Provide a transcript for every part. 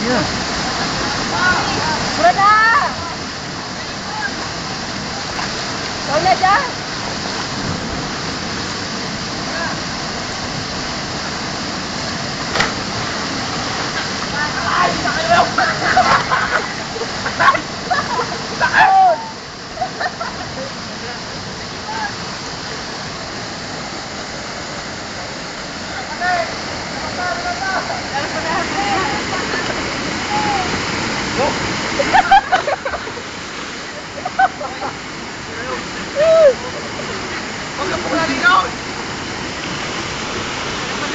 Yeah. Brada! Wala dyan! Ay! Sakayong! Sakayong!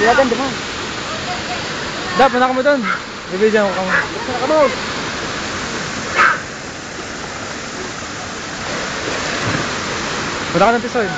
Silakan naman. Dap, anak mo doon. Bibigyan ko kamo. Anak mo. Punta ka ng pisoy.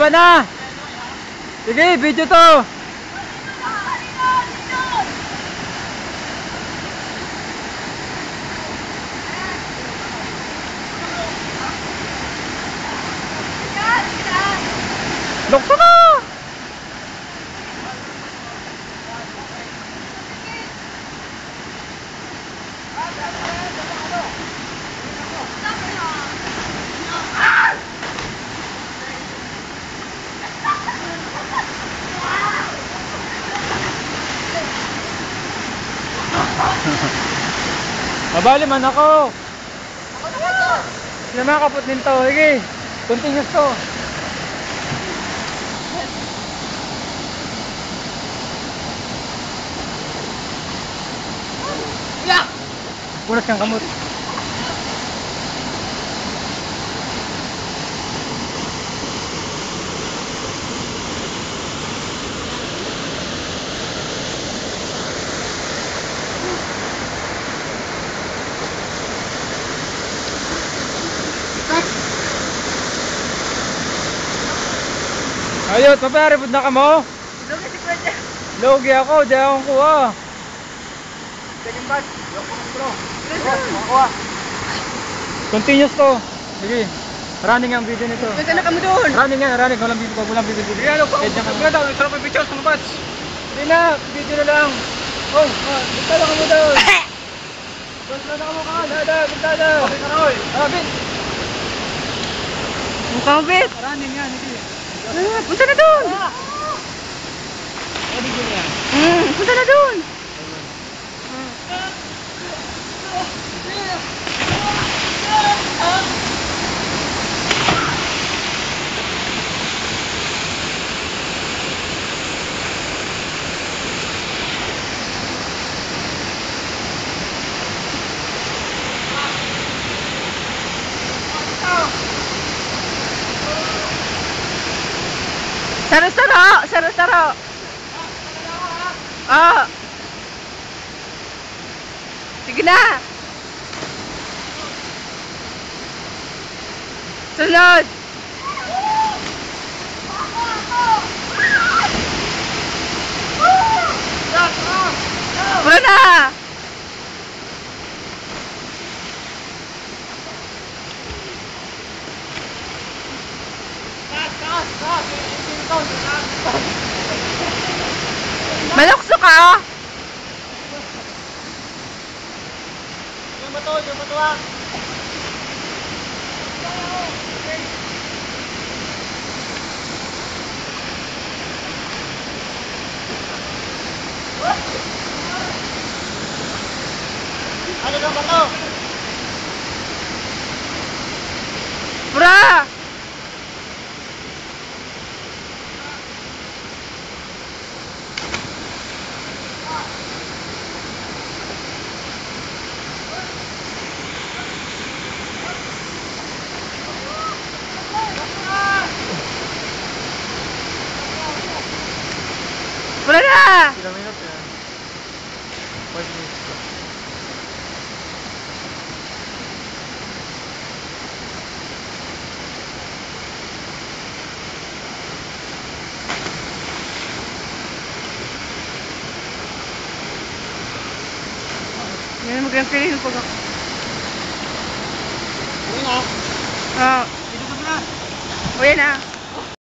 Aba na! Sige, video to! Doktor na! Mabali man ako. Sila makakapot din to. Sige, continuous to. Punas kang kamot. Ayot, paparipod na ka mo? Lugi si Kuya. Logi ako, di akong kuha. Ganyan ba? Continuous to. Sige. Running ang video nito. Ganda na kamo doon. Running yan, running. Walang video. Ano pa? Brada, sarap yung picture sa batch. Hindi na, video na lang. Oh, bigta na kamo doon. Bigta na kamo ka. Bigta na. Okay ka Roy. Bit. Mukha mo, Bet. Running yan, hindi. Punta na doon. Video na yan. Punta na doon. Saro. Ah. Sige na. Sunod. Wala na. Malukso ka! Yung bato ah. Ano ka bato? Bra! Yan magkakilin pag ako. Uwi na. Oo. Dito ka na. Uwi na.